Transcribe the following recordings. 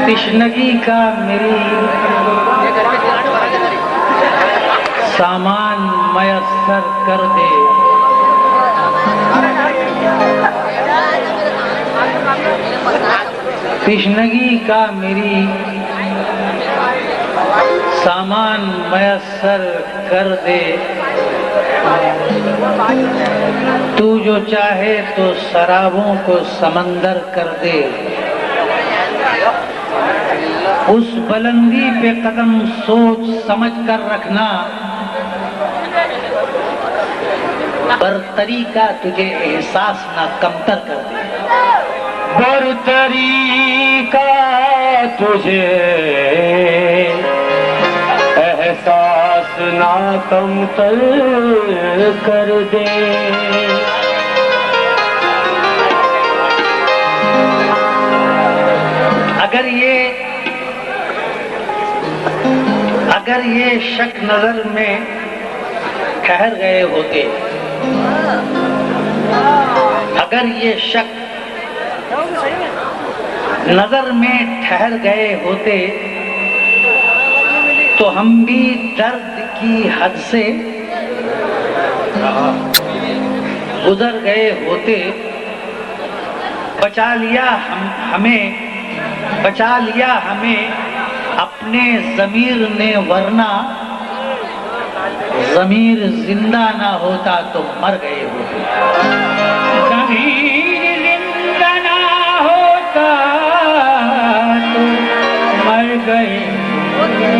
तिश्नगी का मेरी सामान मयस्सर कर दे। तिश्नगी का मेरी सामान मयस्सर कर दे। तू जो चाहे तो शराबों को समंदर कर दे। उस बुलंदी पे कदम सोच समझ कर रखना, बरतरी का तुझे एहसास ना कमतर कर दे। बरतरी का तुझे एहसास ना कमतर कर दे। अगर ये शक नजर में ठहर गए होते, अगर ये शक नजर में ठहर गए होते तो हम भी दर्द की हद से गुजर गए होते। बचा लिया हमें अपने ज़मीर ने, वरना ज़मीर जिंदा ना होता तो मर गए होते। ज़मीर जिंदा ना होता तो मर गए होते।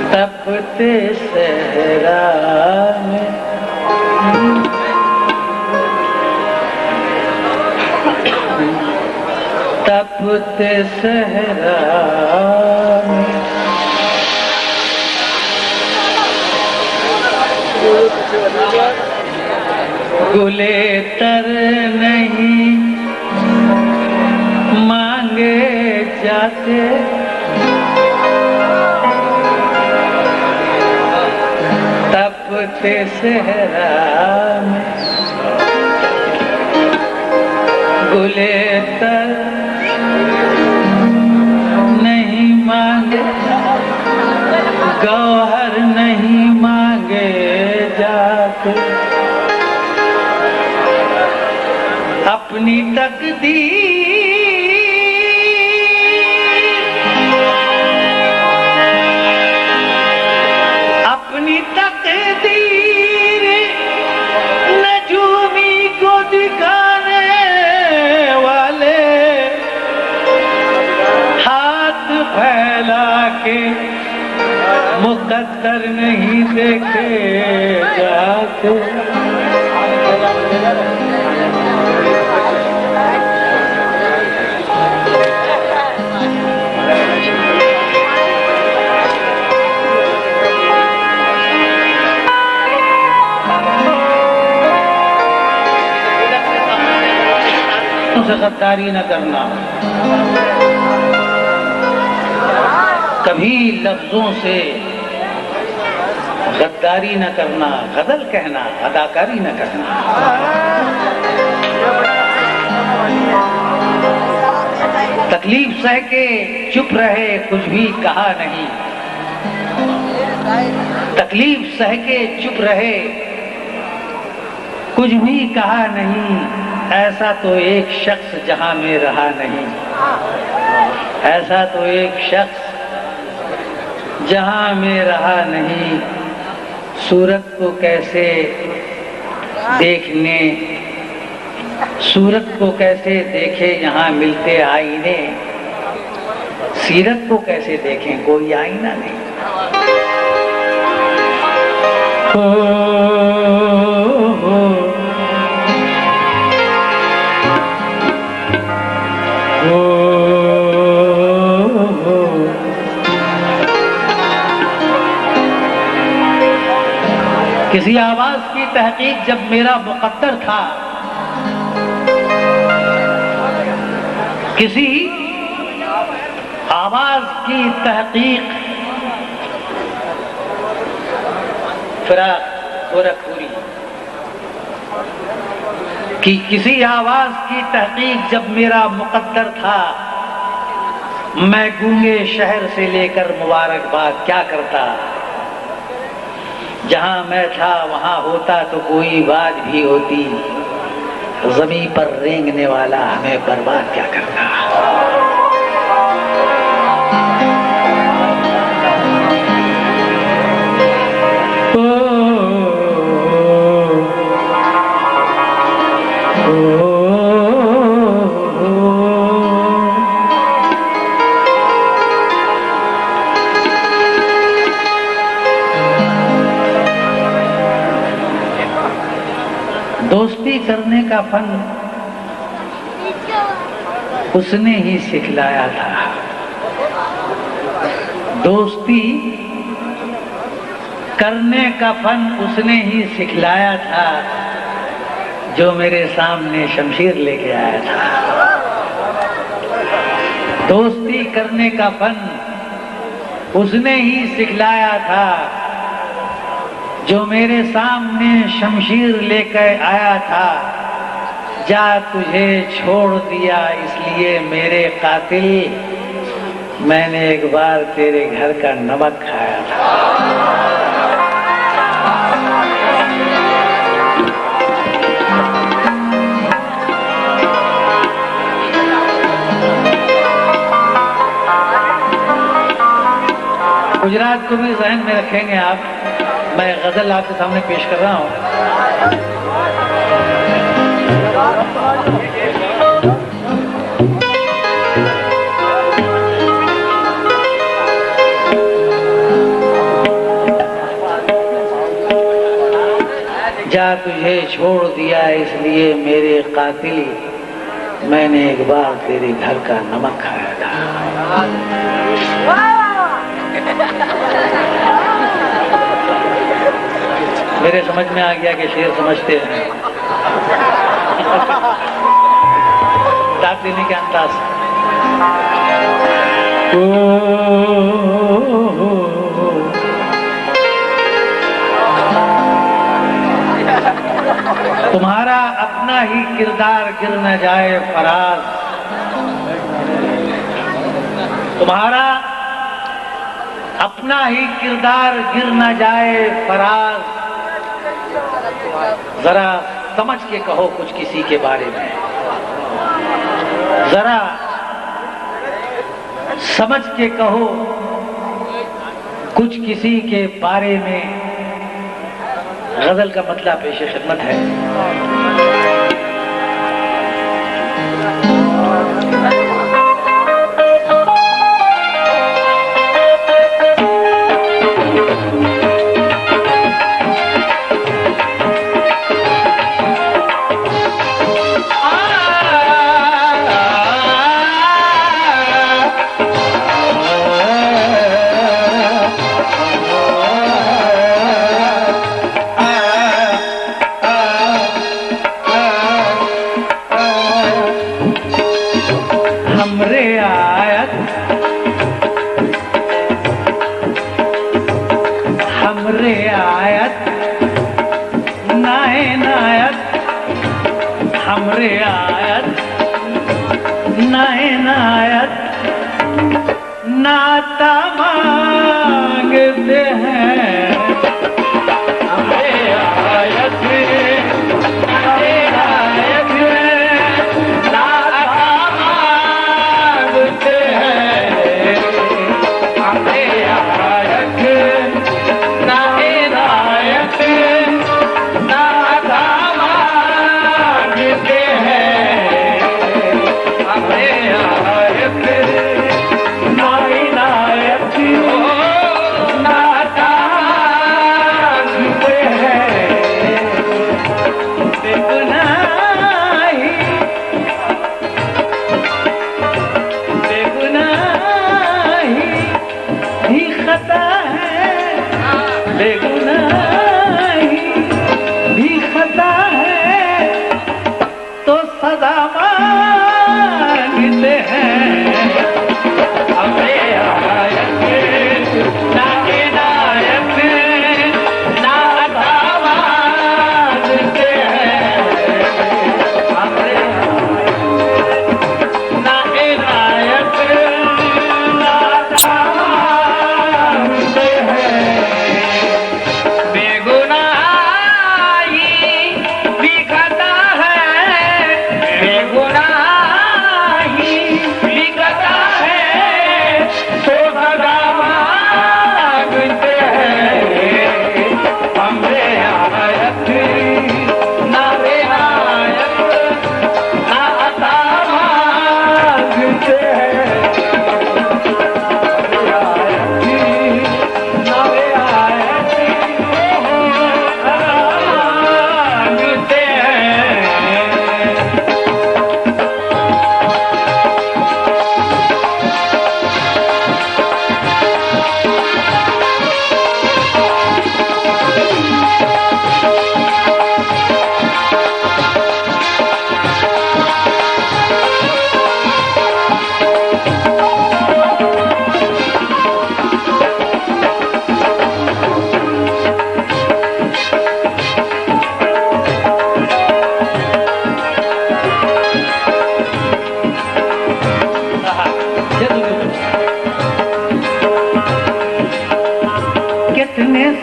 तपते सहरा में तपते सहरा में गुले तर नहीं मांगे जाते। तपते सहरा में गुले तर नहीं मांगे, गौहर नहीं मांगे जाते। अपनी तकदीर नजूमी को दिखाने वाले हाथ फैला के मुकद्दर नहीं देखे जाते। से गद्दारी न करना, कभी लफ्जों से गद्दारी न करना, गजल कहना, अदाकारी न करना। तकलीफ सह के चुप रहे, कुछ भी कहा नहीं। तकलीफ सह के चुप रहे, कुछ भी कहा नहीं। ऐसा तो एक शख्स जहां में रहा नहीं, ऐसा तो एक शख्स जहां में रहा नहीं। सूरत को कैसे देखने, सूरत को कैसे देखे यहाँ मिलते आईने। सीरत को कैसे देखें, कोई आईना नहीं। किसी आवाज की तहकीक जब मेरा मुकद्दर था, किसी आवाज की तहकीक फिराक गोरखपुरी कि किसी आवाज की तहकीक जब मेरा मुकद्दर था, मैं गूंगे शहर से लेकर मुबारकबाद क्या करता। जहां मैं था वहां होता तो कोई बात भी होती, जमीन पर रेंगने वाला हमें बर्बाद क्या करता। दोस्ती करने का फन उसने ही सिखलाया था। दोस्ती करने का फन उसने ही सिखलाया था, जो मेरे सामने शमशीर लेके आया था। दोस्ती करने का फन उसने ही सिखलाया था, जो मेरे सामने शमशीर लेकर आया था। जा तुझे छोड़ दिया इसलिए मेरे कातिल, मैंने एक बार तेरे घर का नमक खाया था। गुजरात को भी जहन में रखेंगे आप। मैं गजल आपके सामने पेश कर रहा हूं। जा तुझे छोड़ दिया इसलिए मेरे कातिल, मैंने एक बार तेरे घर का नमक खाया था। मेरे समझ में आ गया कि शेर समझते हैं। दाद देने के अंदाज तुम्हारा अपना ही किरदार गिर न जाए फराज, तुम्हारा अपना ही किरदार गिर न जाए फराज। जरा समझ के कहो कुछ किसी के बारे में, जरा समझ के कहो कुछ किसी के बारे में। गजल का मतलब पेश खिदमत है। हमरे आयत नायत नाता मांगते हैं। हमरे आयत नाता मांगते हैं। हमरे आयत नायत नाता मांगते हैं। हमरे आयत नायत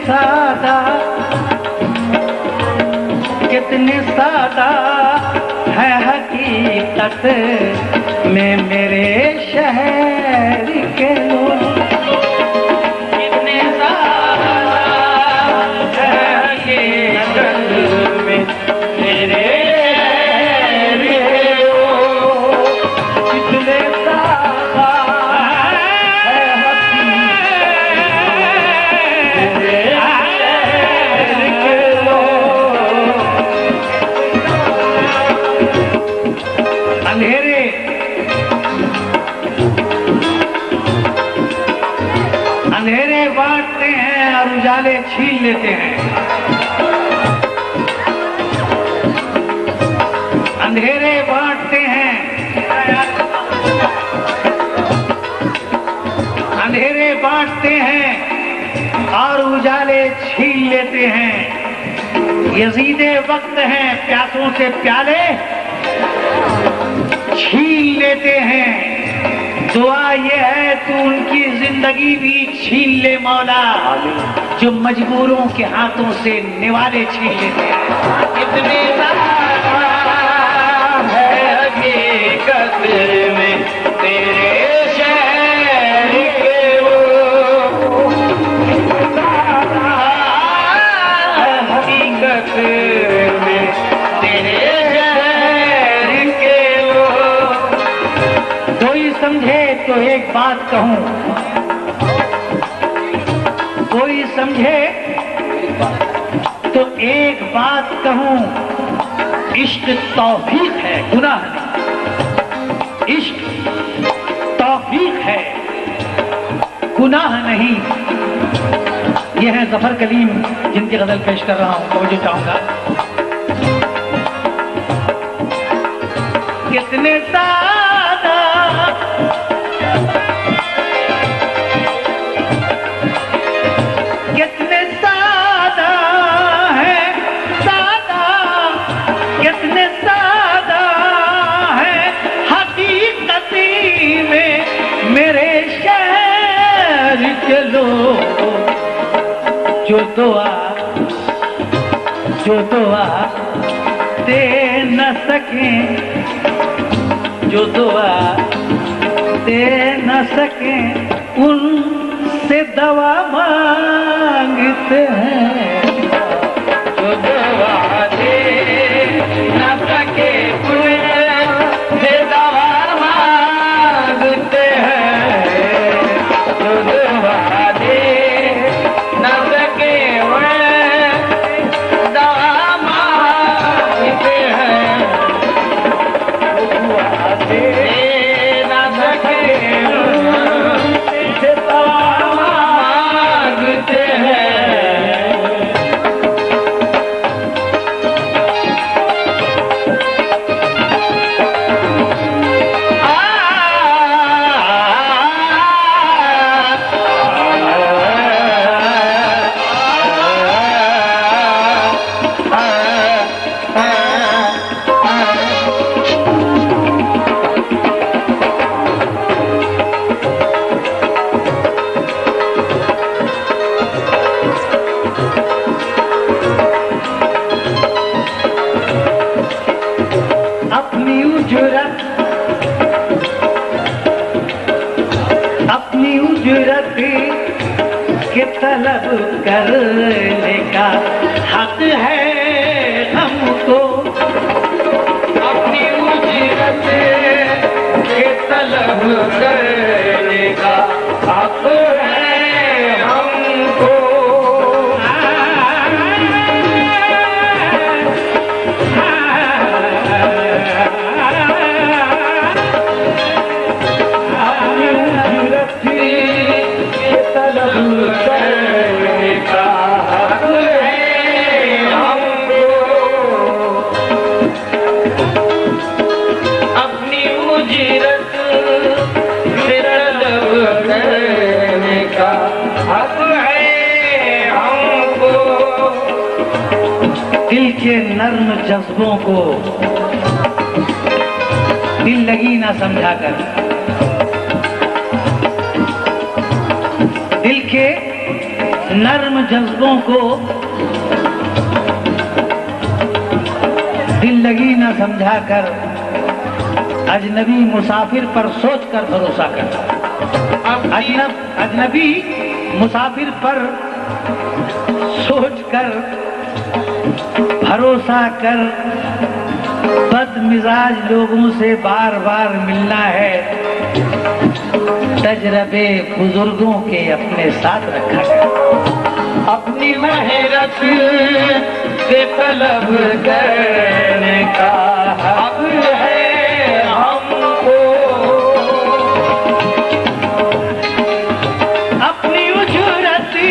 सादा है हकीकत में मेरे शहर के लोग। कितने सादा है हकीकत में मेरे शहर के लोग। कितने सादा है हकीकत मेरे शहर के लोग। अंधेरे बांटते हैं और उजाले छीन लेते हैं। अंधेरे बांटते हैं, अंधेरे बांटते हैं और उजाले छीन लेते हैं। यजीदे वक्त हैं, प्यासों से प्याले छीन लेते हैं। दुआ ये है तू उनकी जिंदगी भी छीन ले मौला, जो मजबूरों के हाथों से निवाले छीन लेते हैं। कितने है हकीकत में तेरे शहर के वो। हकीकत में तेरे शहर के वो। कोई समझे तो एक बात कहूं, कोई समझे तो एक बात कहूं, इश्क तौफीक है, गुनाह नहीं। इश्क तौफीक है, गुनाह नहीं। ये है जफर कलीम जिनकी गजल पेश कर रहा हूं, तवज्जो चाहूंगा। कितने सादा कितने सादा है, सादा कितने सादा है हकीकती में मेरे शहर के लोग। जो दुआ दे न सके, जो दुआ दे न सके उनसे दवा मांगते हैं। जो दुआ दे न सके उनसे दवा मांगते हैं। जो दुआ दे न सके उनसे दवा मांगते हैं। दुआ दे न सके उनसे दवा मांगते हैं। अपनी उजरत के तलब करने का हक है हमको। अपनी उजरत के तलब करने का हक है हमको। दिल के नर्म जज्बों को दिल लगी ना समझाकर, दिल के नर्म जज्बों को दिल लगी न समझाकर अजनबी मुसाफिर पर सोचकर भरोसा कर। अजनबी मुसाफिर पर सोचकर भरोसा कर। बदमिजाज लोगों से बार बार मिलना है, तजरबे बुजुर्गों के अपने साथ रखा कर। अपनी मेहनत से तलब करने का हक है हमको। अपनी उजरती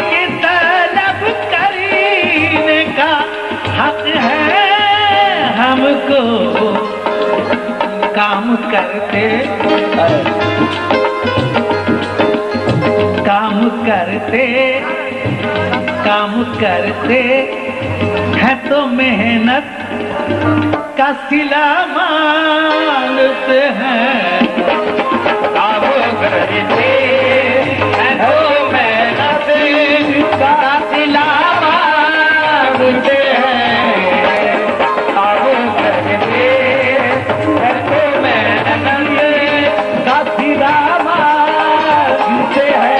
की तलब करने का हक है हमको। काम करते है तो मेहनत का सिला मांगते हैं। काम करते हैं तो मेहनत का सिला मांगते हैं। काम करते हैं तो मेहनत का सिला मांगते हैं।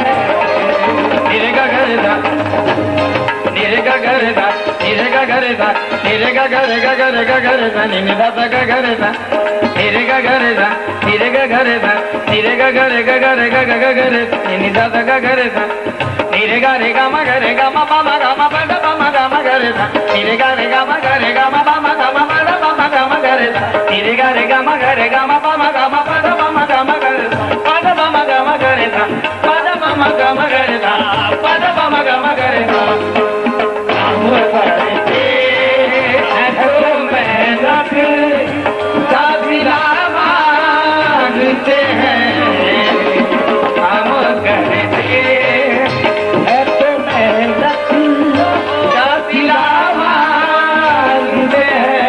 नीरे का घर था, नीरे का घर था, नीरे का घर था, नीरे का घर का घर का घर था, नीने दादा का घर था, नीरे का घर था, नीरे का घर था, नीरे का घर का घर का घर, नीने दादा का घर था। नीरे का रे गा मा घर गा मा पा मा गा मा पा गा मा घर था। नीरे का रे गा मा घर गा मा पा मा गा मा पा गा मा घर था। नीरे का रे गा मा घर गा मा पा मा गा मा पा गा मा घर था। पा मा गा मा घर था, पा मा गा मा घर था, पा मा गा मा घर था। काम करते हैं तो मेहनत का सिला मांगते हैं। काम करते हैं तो मेहनत का सिला मांगते हैं।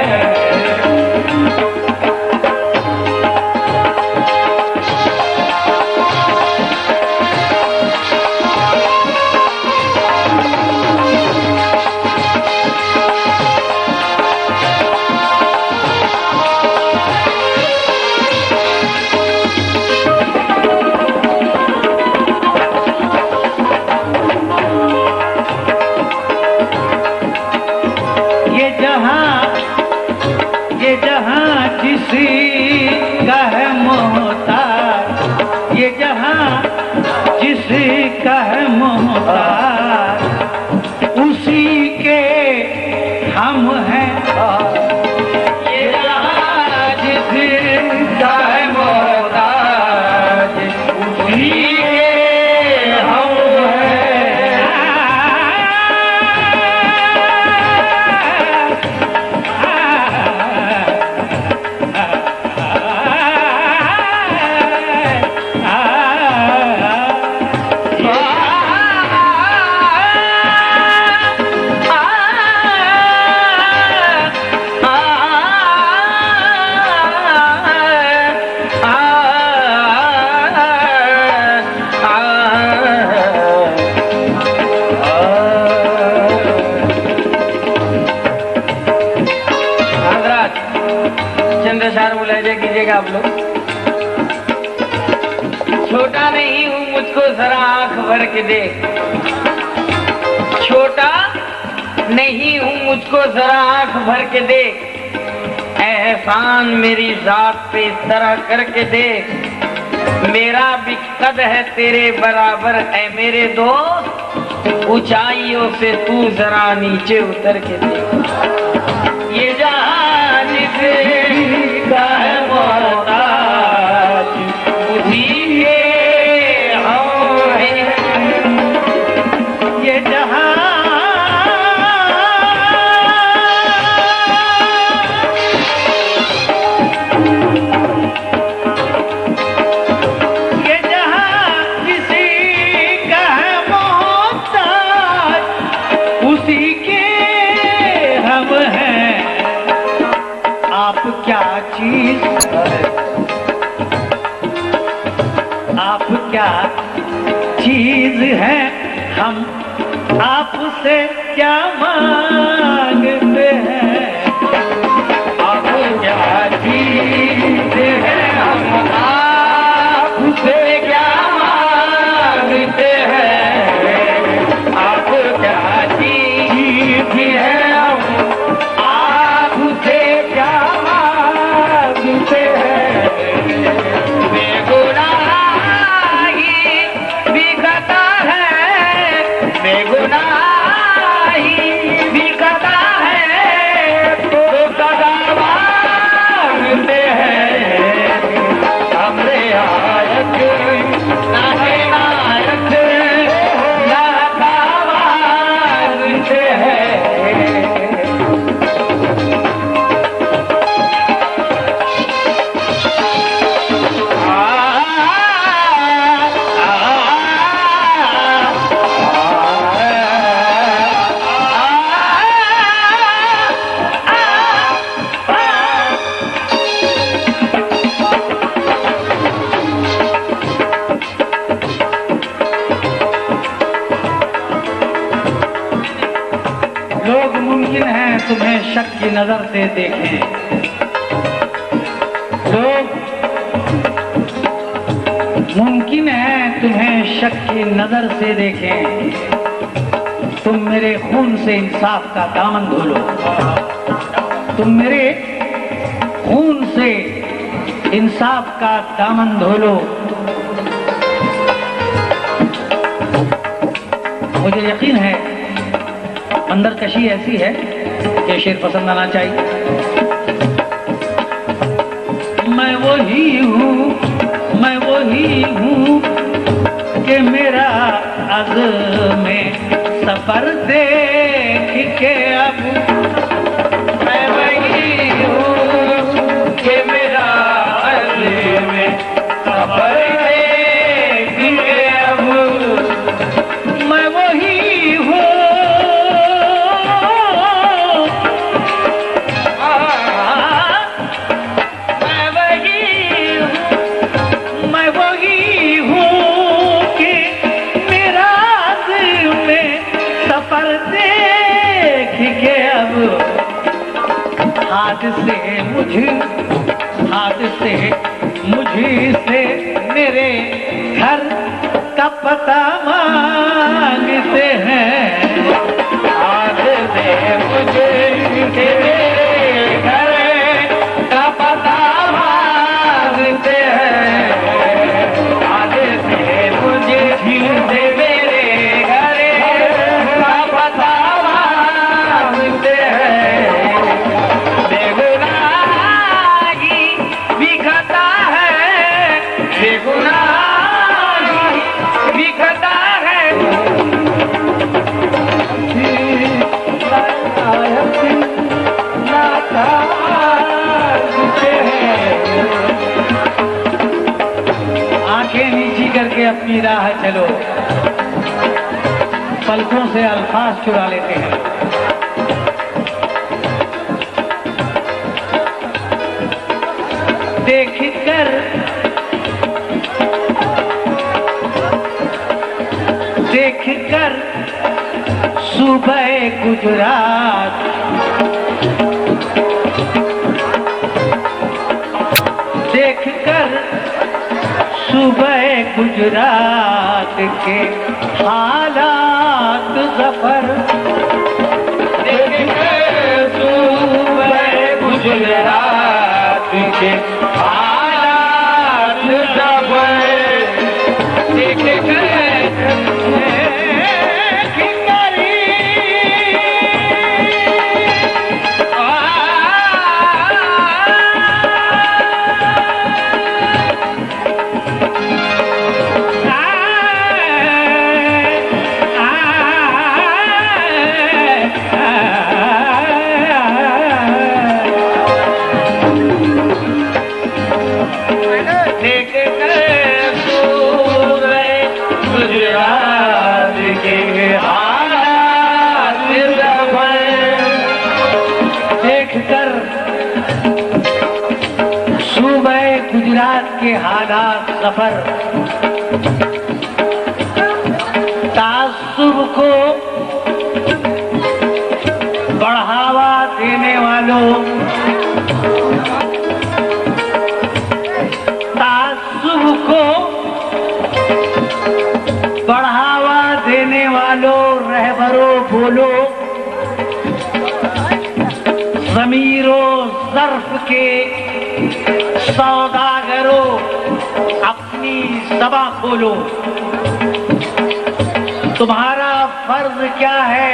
ये जहां जिसका है मोहताज, ये जहां जिसका है मोहताज, उसी के हम हैं। ये जहां जिसका है मोहताज, उसी के हम हैं। चंद्रशेखर मुलायजा कीजिएगा आप लोग। छोटा नहीं हूँ मुझको जरा आंख भर के देख। छोटा नहीं हूँ मुझको जरा आंख भर के देख। एहसान मेरी जात पे इस तरह करके देख। मेरा भी कद है तेरे बराबर है मेरे दोस्त। ऊंचाइयों से तू जरा नीचे उतर के देख। ये जहां जिसका है मोहताज, उसी के हम हैं। ये जहां जिसका है मोहताज, उसी के हम हैं। आप क्या चीज, आप क्या हैं हम आपसे क्या मांगते हैं। आप क्या चीज है हम आपसे क्या मांगते हैं। आप क्या चीज है हम आपसे क्या मांगते हैं। बेगुनाही भी खता है, बेगुनाही भी खता है, तो सदा मांगते हैं। हमरे आयत नाहे नायक नाता मांगते हैं। लोग मुमकिन है तुम्हें शक की नजर से देखें। लोग मुमकिन है तुम्हें शक की नजर से देखें। तुम मेरे खून से इंसाफ का दामन धोलो। तुम मेरे खून से इंसाफ का दामन धोलो। मुझे यकीन है अंदर कशी ऐसी है कि शेर पसंद आना चाहिए। मैं वही हूँ कि मेरा अज़्म सफर देख के अब। मैं वही हूँ कि मेरा अज़्म सफर देख के अब। मैं वही हूँ, मैं वही हूँ कि मेरा अज़्म सफर देख के अब। हाथ से मुझसे मेरे घर का पता मांगते हैं। आज से मुझे मेरे घर का पता मांगते हैं। आज से मुझे मेरे घर का पता मांगते हैं। बेगुनाही भी खता है, बेगुनाही भी खता है। आंखें नीची करके अपनी राह चलो। पलकों से अल्फाज चुरा लेते हैं। देख कर सुबह गुजरात, देख कर सुबह गुजरात के हालात ज़फ़र। देख कर सुबह गुजरात के हालात ज़फ़र। देख कर गुजरात के हालात सफर। को बढ़ावा देने वालों, रहबरों, बोलो, ज़मीरों ज़र्फ के सौदागरों, अपनी ज़बां खोलो। तुम्हारा फर्ज क्या है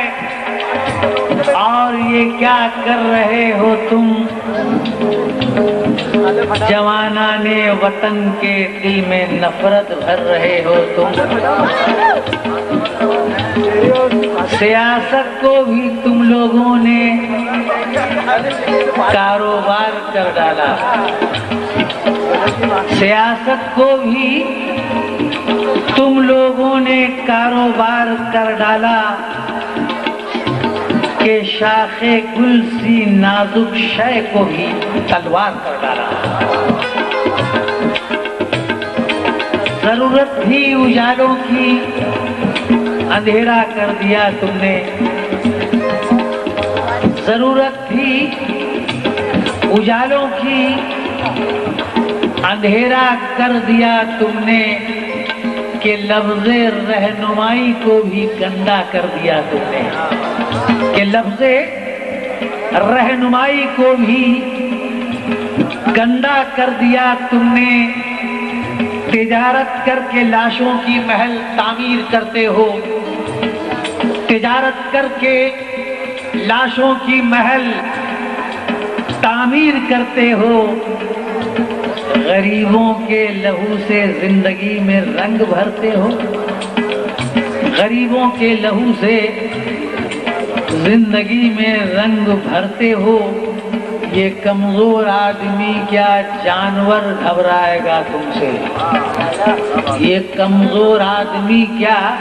और ये क्या कर रहे हो तुम? जवानाने वतन के दिल में नफरत भर रहे हो तुम। सियासत को भी तुम लोगों ने कारोबार कर डाला। सियासत को भी तुम लोगों ने कारोबार कर डाला कि शाखे गुल सी नाजुक शय को भी तलवार कर डाला। जरूरत थी उजालों की, अंधेरा कर दिया तुमने। जरूरत थी उजालों की, अंधेरा कर दिया तुमने। कि लफ्ज़े रहनुमाई को भी गंदा कर दिया तुमने। कि लफ्ज़े रहनुमाई को भी गंदा कर दिया तुमने। तिजारत करके लाशों की महल तामीर करते हो। तिजारत करके लाशों की महल तामीर करते हो। गरीबों के लहू से जिंदगी में रंग भरते हो। गरीबों के लहू से जिंदगी में रंग भरते हो। ये कमजोर आदमी क्या जानवर घबराएगा तुमसे? ये कमजोर आदमी क्या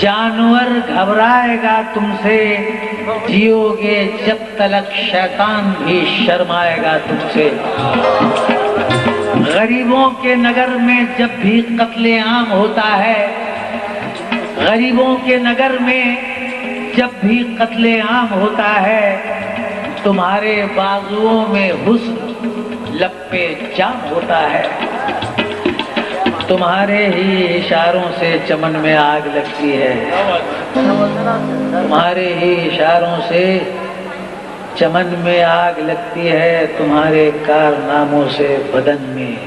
जानवर घबराएगा तुमसे? जियोगे जब तलक शैतान भी शर्माएगा तुमसे। गरीबों के नगर में जब भी कत्लेआम होता है, गरीबों के नगर में जब भी कत्लेआम होता है, तुम्हारे बाजुओं में हुस्न लपे जाम होता है। तुम्हारे ही इशारों से चमन में आग लगती है। तुम्हारे ही इशारों से चमन में आग लगती है। तुम्हारे कारनामों से बदन में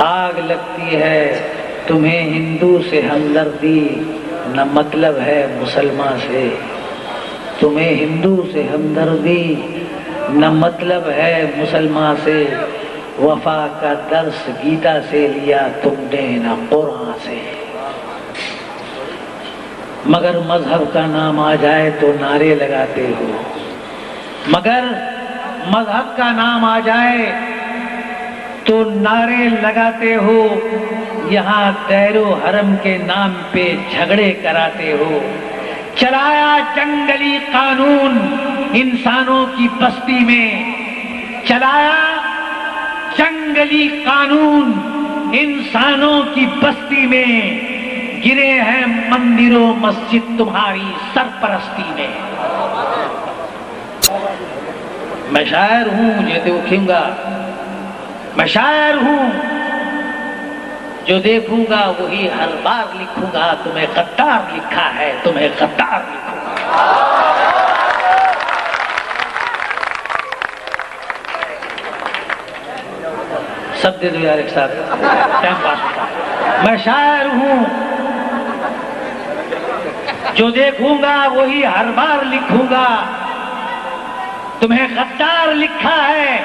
आग लगती है। तुम्हें हिंदू से हमदर्दी न मतलब है मुसलमान से। तुम्हें हिंदू से हमदर्दी न मतलब है मुसलमान से। वफा का दर्स गीता से लिया तुमने न कुरान से। मगर मजहब का नाम आ जाए तो नारे लगाते हो। मगर मजहब का नाम आ जाए तो नारे लगाते हो। यहाँ दैरो हरम के नाम पे झगड़े कराते हो। चलाया जंगली कानून इंसानों की बस्ती में। चलाया जंगली कानून इंसानों की बस्ती में। गिरे हैं मंदिरों मस्जिद तुम्हारी सरपरस्ती में। मैं शायर हूं जो देखूंगा, मैं शायर हूं जो देखूंगा वही हर बार लिखूंगा। तुम्हें गद्दार लिखा है, तुम्हें गद्दार लिखूंगा। सब दे दो यार एक साथ, टाइम पास होता है। मैं शायर हूं जो देखूंगा वही हर बार लिखूंगा। तुम्हें गद्दार लिखा है,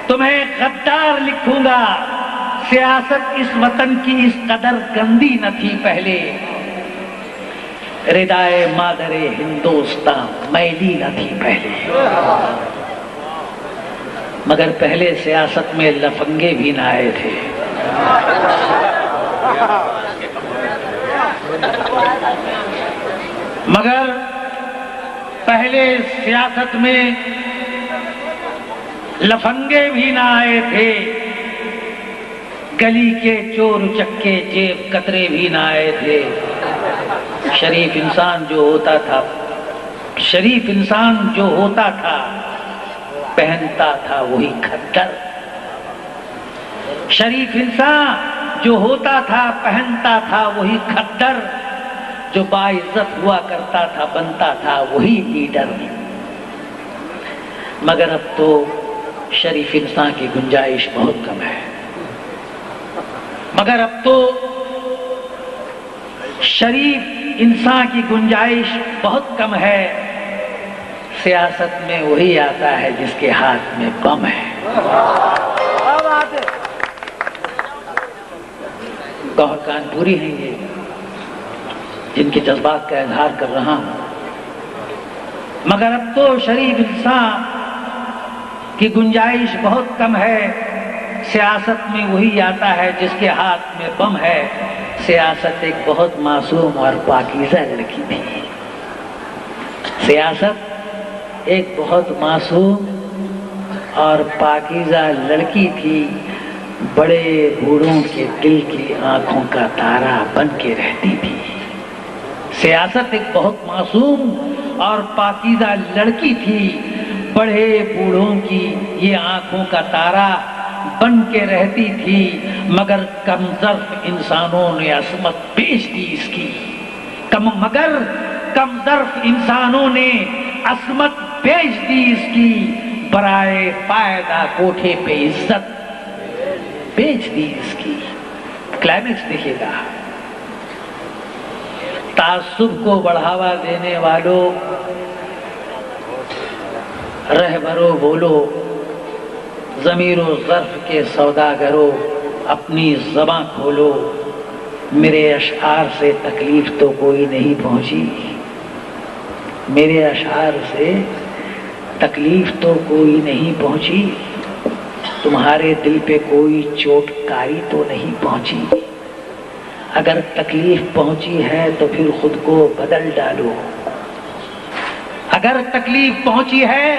तुम्हें गद्दार लिखूंगा। सियासत इस वतन की इस कदर गंदी न थी पहले। रिदाए मादरे हिंदुस्तान मैली न थी पहले। मगर पहले सियासत में लफंगे भी न आए थे। मगर पहले सियासत में लफंगे भी न आए थे। गली के चोर चक्के जेब कतरे भी न आए थे। शरीफ इंसान जो होता था, शरीफ इंसान जो होता था पहनता था वही खद्दर। शरीफ इंसान जो होता था, पहनता था वही खद्दर, जो बाइज्जत हुआ करता था, बनता था वही लीडर। मगर अब तो शरीफ इंसान की गुंजाइश बहुत कम है। मगर अब तो शरीफ इंसान की गुंजाइश बहुत कम है। सियासत में वही आता है जिसके हाथ में बम है। गौर कानपुरी हैं ये, जिनके जज्बात का इजहार कर रहा हूं। मगर अब तो शरीफ इंसान की गुंजाइश बहुत कम है। सियासत में वही आता है जिसके हाथ में बम है। सियासत एक बहुत मासूम और पाकीज़ा लड़की थी। सियासत एक बहुत मासूम और पाकीज़ा लड़की थी। बड़े बूढ़ों के दिल की आंखों का तारा बन के रहती थी। सियासत एक बहुत मासूम और पाकीज़ा लड़की थी। बड़े बूढ़ों की ये आंखों का तारा बन के रहती थी। मगर कमजर्फ इंसानों ने असमत बेच दी इसकी। मगर कमजर्फ इंसानों ने असमत बेच दी इसकी। बराए फायदा कोठे पे इज्जत बेच दी इसकी। क्लाइमेक्स देखिएगा। तासुब को बढ़ावा देने वालों, रहबरो बोलो, ज़मीरो ज़र्फ के सौदागरों, अपनी ज़बां खोलो। मेरे अशआर से तकलीफ तो कोई नहीं पहुंची। मेरे अशआर से तकलीफ तो कोई नहीं पहुंची। तुम्हारे दिल पे कोई चोटकारी तो नहीं पहुंची। अगर तकलीफ पहुंची है तो फिर खुद को बदल डालो। अगर तकलीफ पहुंची है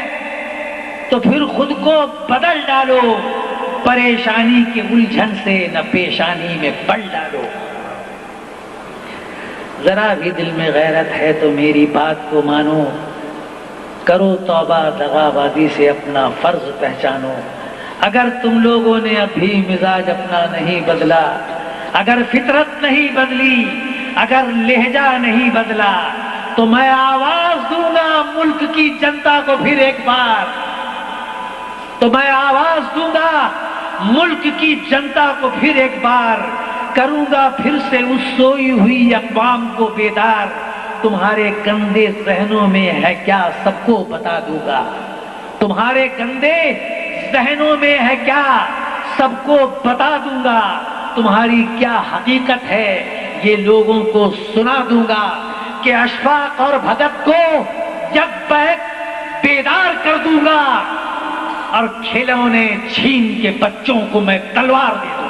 तो फिर खुद को बदल डालो। परेशानी की उलझन से न पेशानी में पड़ डालो। जरा भी दिल में गैरत है तो मेरी बात को मानो। करो तौबा, दगाबाजी से अपना फर्ज पहचानो। अगर तुम लोगों ने अभी मिजाज अपना नहीं बदला, अगर फितरत नहीं बदली, अगर लहजा नहीं बदला, तो मैं आवाज दूंगा मुल्क की जनता को फिर एक बार। तो मैं आवाज दूंगा मुल्क की जनता को फिर एक बार। करूंगा फिर से उस सोई हुई अक़वाम को बेदार। तुम्हारे गंदे जहनों में है क्या सबको बता दूंगा। तुम्हारे गंदे जहनों में है क्या सबको बता दूंगा। तुम्हारी क्या हकीकत है ये लोगों को सुना दूंगा। कि अशफाक और भगत को जब बैक बेदार कर दूंगा और खिलौने छीन के बच्चों को मैं तलवार दे दूंगा।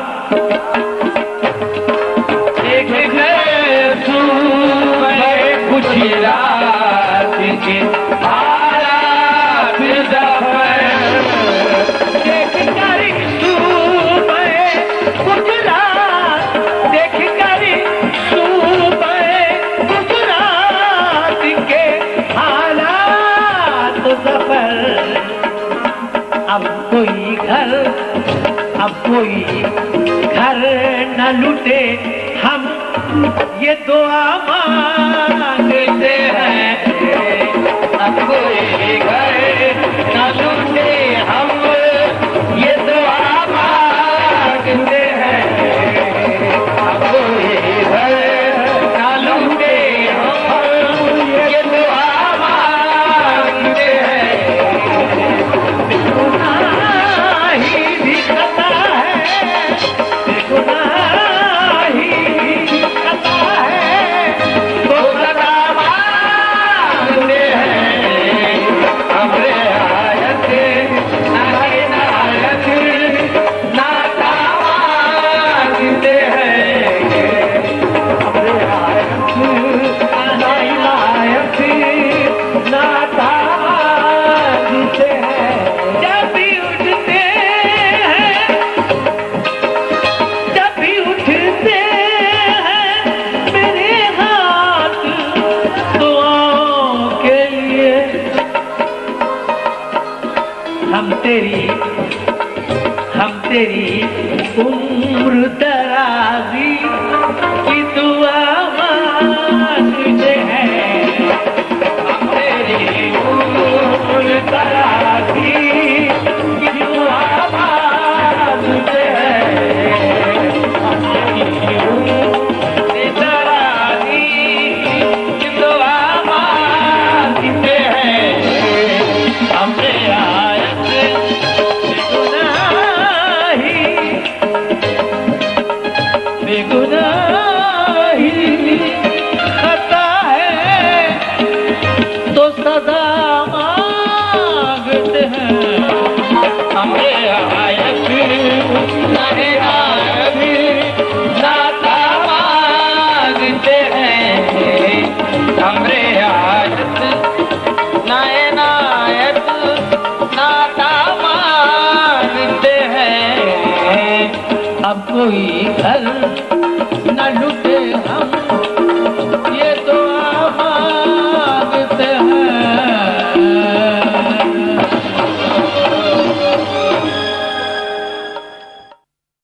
अब कोई घर न लुटे, हम ये दुआ मांगते हैं। अब कोई घर न लुटे, हम ये दुआ मांगते हैं। अब कोई घर न लुटे, हम ये दुआ मांगते हैं। हमरे तेरी उम्र दराजी की दुआ मांगते हैं। हम तेरी उम्र दराज़ी की दुआ मांगते हैं। हम तेरी उम्र दराज़ी की दुआ मांगते हैं। हमने आयत बेगुनाही खता है तो सदा मांगते हैं। हमने आयत नहीं आयत नाता मांगते हैं। हमने आयत नए नायत नाता मांगते हैं। अब कोई घर